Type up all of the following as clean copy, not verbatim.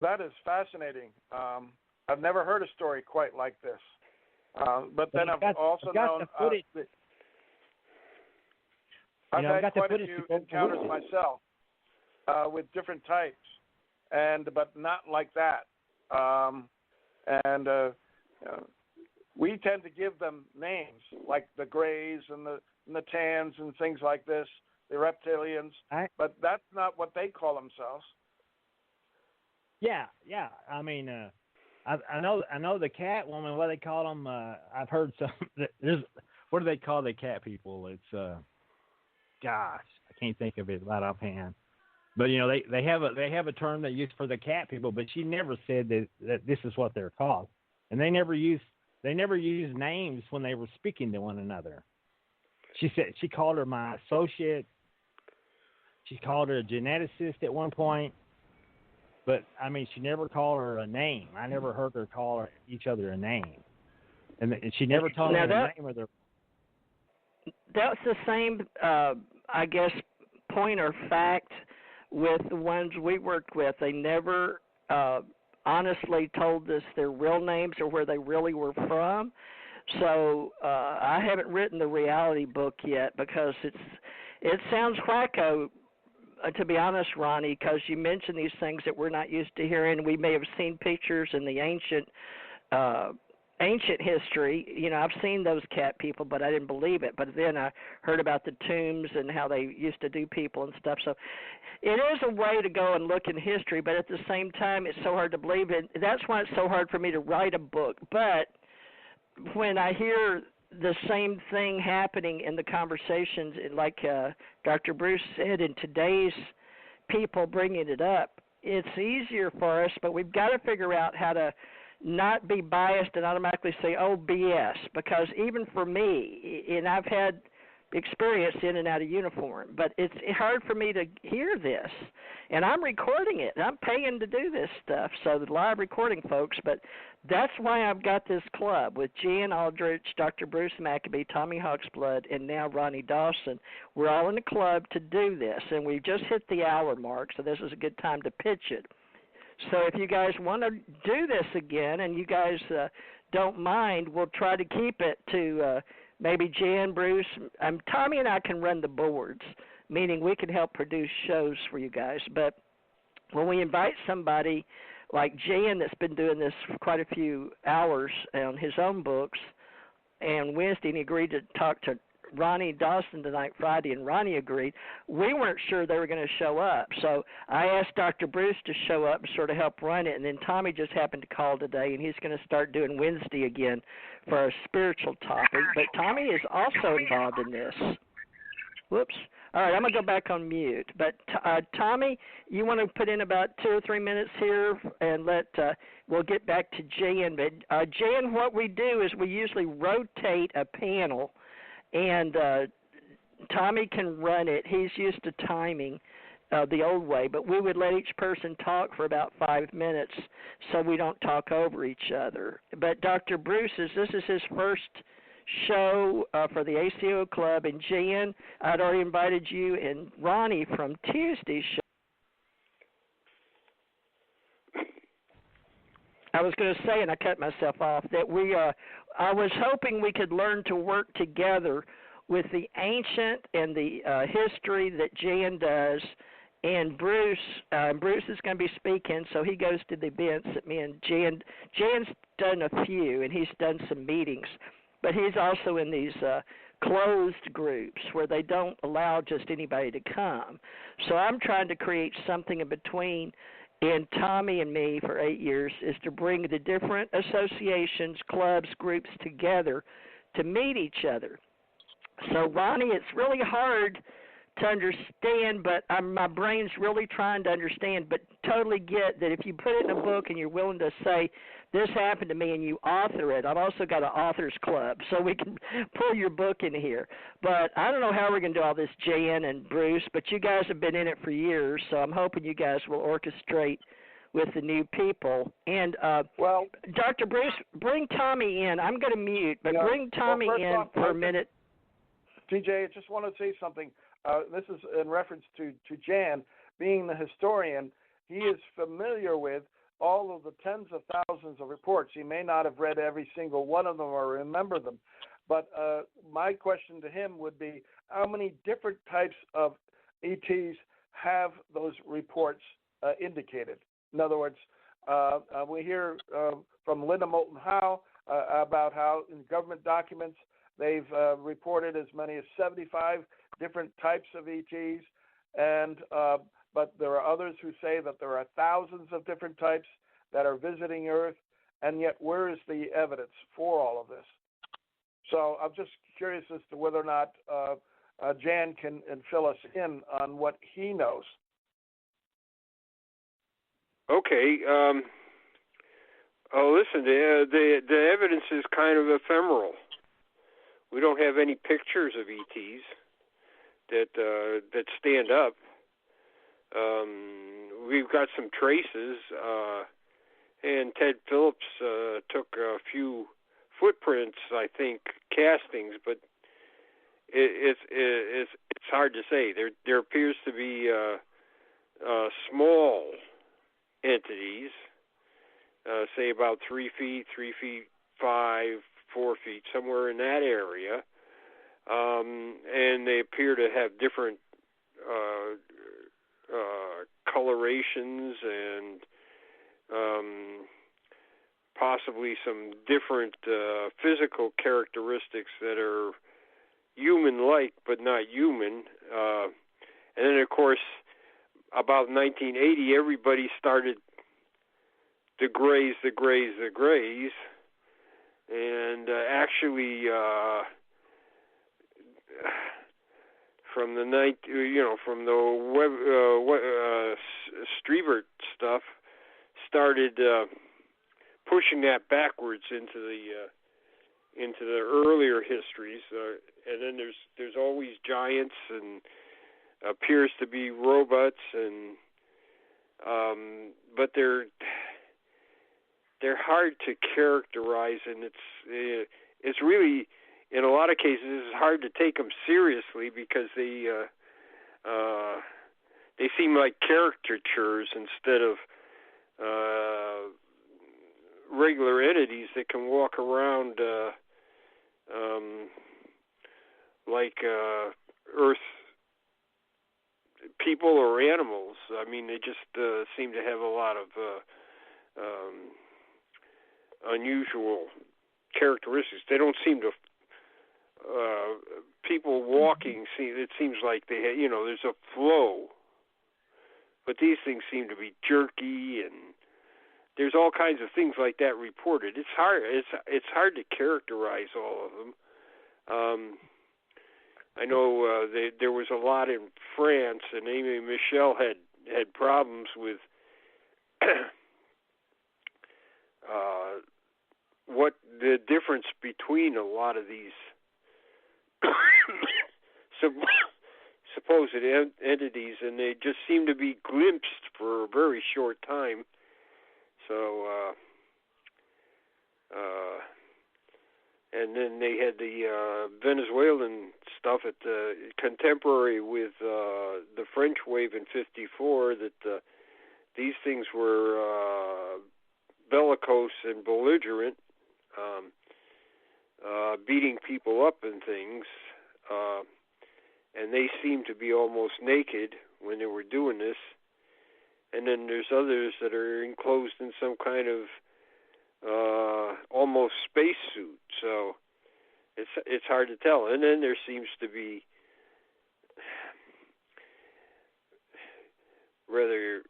That is fascinating. I've never heard a story quite like this. But then I've also known I've had quite a few encounters myself with different types, but not like that. We tend to give them names like the Greys and the Tans and things like this, the Reptilians, but that's not what they call themselves. Yeah. I mean, I know the cat woman. What do they call them? I've heard some. What do they call the cat people? It's gosh, I can't think of it right offhand. But they have a term they use for the cat people. But she never said that this is what they're called, and they never use names when they were speaking to one another. She said she called her my associate. She called her a geneticist at one point. But, I mean, she never called her a name. I never heard her call each other a name. And she never told me the name of their... That's the same, I guess, point or fact with the ones we worked with. They never honestly told us their real names or where they really were from. So I haven't written the reality book yet because it sounds wacko, to be honest, Ronnie, because you mentioned these things that we're not used to hearing. We may have seen pictures in the ancient history. I've seen those cat people, but I didn't believe it. But then I heard about the tombs and how they used to do people and stuff. So it is a way to go and look in history, but at the same time, it's so hard to believe it. That's why it's so hard for me to write a book. But when I hear the same thing happening in the conversations, like Dr. Bruce said, in today's people bringing it up, it's easier for us, but we've got to figure out how to not be biased and automatically say, oh, BS, because even for me, and I've had experience in and out of uniform, but it's hard for me to hear this, and I'm recording it. I'm paying to do this stuff, so the live recording, folks, but that's why I've got this club with Jan Aldrich, Dr. Bruce Maccabee, Tommy Hawksblood, and now Ronnie Dawson. We're all in a club to do this, and we've just hit the hour mark, so this is a good time to pitch it. So if you guys want to do this again and you guys don't mind, we'll try to keep it to maybe Jan, Bruce. Tommy and I can run the boards, meaning we can help produce shows for you guys. But when we invite somebody like Jan that's been doing this for quite a few hours on his own books, and Wednesday and he agreed to talk to Ronnie Dawson tonight, Friday, and Ronnie agreed. We weren't sure they were going to show up, so I asked Dr. Bruce to show up and sort of help run it, and then Tommy just happened to call today, and he's going to start doing Wednesday again for a spiritual topic. But Tommy is also involved in this. Whoops. All right, I'm going to go back on mute. But Tommy, you want to put in about 2 or 3 minutes here, and we'll get back to Jan. But Jan, what we do is we usually rotate a panel, and Tommy can run it. He's used to timing the old way, but we would let each person talk for about 5 minutes so we don't talk over each other. But Dr. Bruce, this is his first show for the ACO Club, and Jan, I'd already invited you and Ronnie from Tuesday's show. I was going to say, and I cut myself off, that I was hoping we could learn to work together with the ancient and the history that Jan does, and Bruce is going to be speaking, so he goes to the events that me and Jan's done a few, and he's done some meetings, but he's also in these closed groups where they don't allow just anybody to come. So I'm trying to create something in between. And Tommy and me for 8 years is to bring the different associations, clubs, groups together to meet each other. So, Ronnie, it's really hard to understand, but my brain's really trying to understand, but totally get that if you put it in a book and you're willing to say, this happened to me, and you author it. I've also got an authors club, so we can pull your book in here. But I don't know how we're going to do all this, Jan and Bruce, but you guys have been in it for years, so I'm hoping you guys will orchestrate with the new people. And, Dr. Bruce, bring Tommy in. I'm going to mute, but bring Tommy in for a minute. TJ, I just want to say something. This is in reference to Jan. Being the historian, he is familiar with all of the tens of thousands of reports. He may not have read every single one of them or remember them, but my question to him would be, how many different types of ETs have those reports indicated? In other words, we hear from Linda Moulton Howe about how in government documents they've reported as many as 75 different types of ETs, and but there are others who say that there are thousands of different types that are visiting Earth, and yet where is the evidence for all of this? So I'm just curious as to whether or not Jan can fill us in on what he knows. Okay. Listen, the evidence is kind of ephemeral. We don't have any pictures of ETs that stand up. We've got some traces, and Ted Phillips took a few footprints, I think, castings, but it's hard to say. There appears to be small entities, say about 3 feet, 3 feet 5, 4 feet, somewhere in that area, and they appear to have different colorations and possibly some different physical characteristics that are human-like but not human. And then, of course, about 1980, everybody started to graze, and actually from the Strebert stuff started pushing that backwards into the earlier histories, and then there's always giants and appears to be robots, and but they're hard to characterize, and it's really, in a lot of cases, it's hard to take them seriously because they seem like caricatures instead of regular entities that can walk around like Earth people or animals. I mean, they just seem to have a lot of unusual characteristics. They don't seem to people walking. It seems like they there's a flow, but these things seem to be jerky, and there's all kinds of things like that reported. It's hard. It's hard to characterize all of them. I know there was a lot in France, and Amy Michel had problems with what the difference between a lot of these supposed entities, and they just seem to be glimpsed for a very short time. So, and then they had the Venezuelan stuff at the contemporary with the French wave in '54. That these things were bellicose and belligerent, beating people up and things, and they seemed to be almost naked when they were doing this. And then there's others that are enclosed in some kind of almost spacesuit. So it's hard to tell. And then there seems to be rather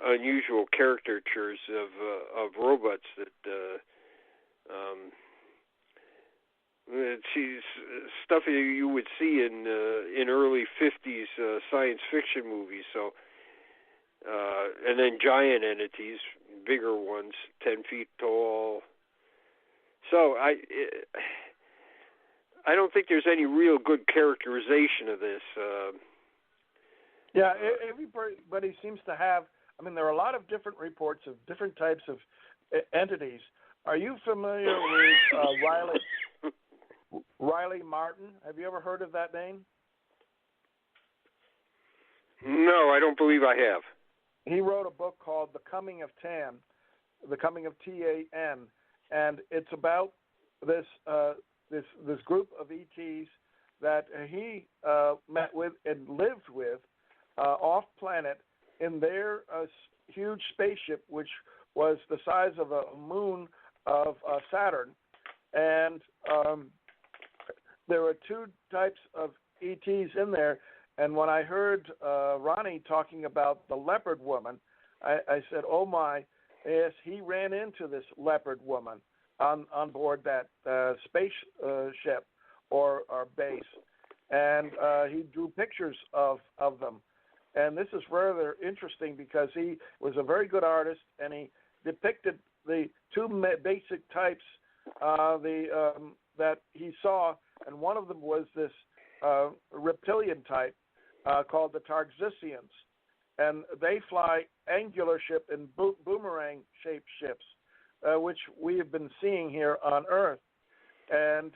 unusual caricatures of robots that stuff you would see in early '50s science fiction movies. So and then giant entities, bigger ones, 10 feet tall. So I don't think there's any real good characterization of this. Yeah, everybody seems to have. I mean, there are a lot of different reports of different types of entities. Are you familiar with Riley Martin? Have you ever heard of that name? No, I don't believe I have. he wrote a book called The Coming of Tan, The Coming of Tan, and it's about this group of ETs that he met with and lived with off planet in their huge spaceship, which was the size of a moon of Saturn. And there were two types of ETs in there. And when I heard Ronnie talking about the leopard woman, I said, oh my, yes, he ran into this leopard woman on board that spaceship or base. And he drew pictures of them. And this is rather interesting because he was a very good artist, and he depicted the two basic types that he saw, and one of them was this reptilian type called the Tarxicians, and they fly angular ship and boomerang-shaped ships, which we have been seeing here on Earth. And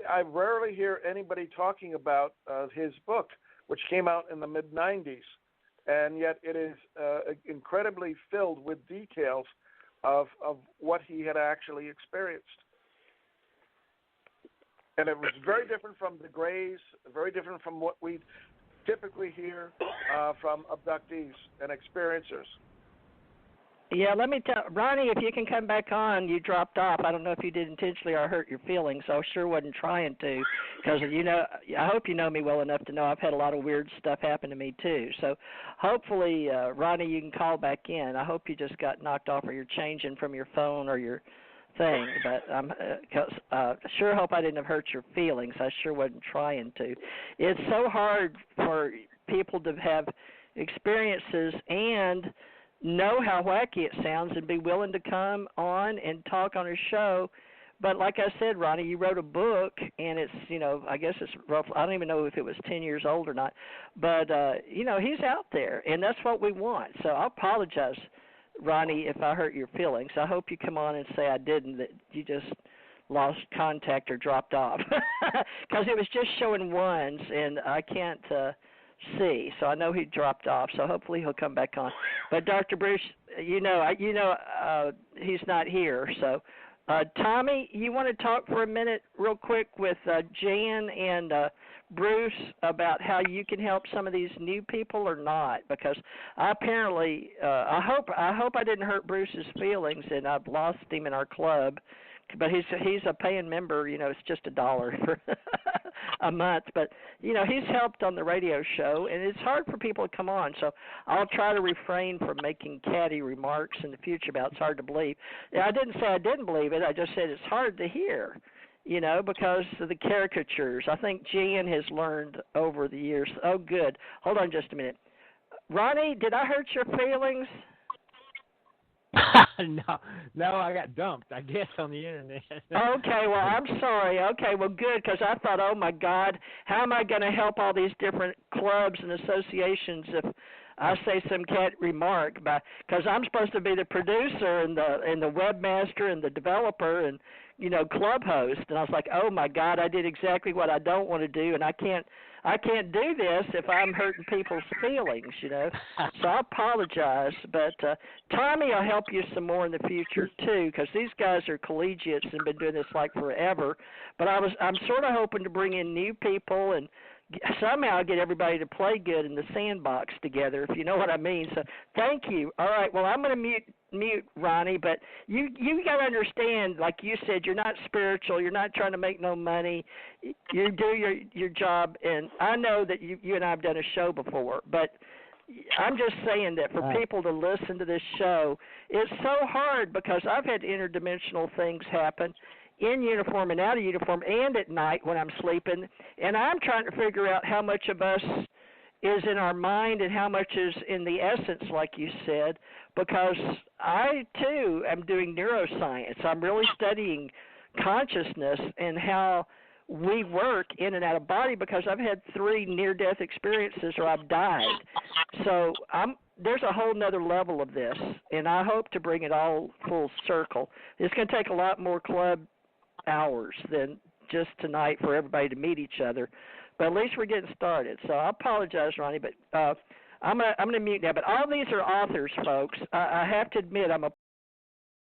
I rarely hear anybody talking about his book, which came out in the mid-'90s, and yet it is incredibly filled with details of what he had actually experienced. And it was very different from the Greys, very different from what we typically hear from abductees and experiencers. Yeah, let me tell Ronnie, if you can come back on, you dropped off. I don't know if you did intentionally or hurt your feelings. So I sure wasn't trying to, because I hope you know me well enough to know I've had a lot of weird stuff happen to me too. So hopefully, Ronnie, you can call back in. I hope you just got knocked off or you're changing from your phone or your thing. But I sure hope I didn't have hurt your feelings. I sure wasn't trying to. It's so hard for people to have experiences and know how wacky it sounds and be willing to come on and talk on a show. But like I said, Ronnie, you wrote a book, and it's, I guess it's rough. I don't even know if it was 10 years old or not. But, he's out there, and that's what we want. So I apologize, Ronnie, if I hurt your feelings. I hope you come on and say I didn't, that you just lost contact or dropped off. Because it was just showing ones, and I can't see, so I know he dropped off, so hopefully he'll come back on. But Dr. Bruce, he's not here. So Tommy, you want to talk for a minute real quick with Jan and Bruce about how you can help some of these new people or not? Because I hope I didn't hurt Bruce's feelings, and I've lost him in our club. But he's a paying member, it's just $1 for a month. But, he's helped on the radio show, and it's hard for people to come on. So I'll try to refrain from making catty remarks in the future about it's hard to believe. I didn't say I didn't believe it. I just said it's hard to hear, because of the caricatures. I think Jan has learned over the years. Oh, good. Hold on just a minute. Ronnie, did I hurt your feelings? No, I got dumped, I guess, on the internet. Okay, well, I'm sorry. Okay, well, good, because I thought, oh, my God, how am I going to help all these different clubs and associations if I say some cat remark? Because I'm supposed to be the producer and the webmaster and the developer and, club host. And I was like, oh, my God, I did exactly what I don't want to do, and I can't do this if I'm hurting people's feelings, So I apologize. But Tommy will help you some more in the future, too, because these guys are collegiates and been doing this like forever. But I'm sort of hoping to bring in new people and somehow get everybody to play good in the sandbox together, if you know what I mean. So thank you. All right, well, I'm going to mute Ronnie, but you got to understand, like you said, you're not spiritual. You're not trying to make no money. You do your job, and I know that you and I have done a show before, but I'm just saying that for people to listen to this show, it's so hard because I've had interdimensional things happen in uniform and out of uniform and at night when I'm sleeping, and I'm trying to figure out how much of us is in our mind and how much is in the essence, like you said, because I, too, am doing neuroscience. I'm really studying consciousness and how we work in and out of body because I've had 3 near-death experiences or I've died. So there's a whole nother level of this, and I hope to bring it all full circle. It's going to take a lot more club hours than just tonight for everybody to meet each other, but at least we're getting started. So I apologize, Ronnie, but I'm gonna mute now. But all these are authors, folks. I have to admit, I'm a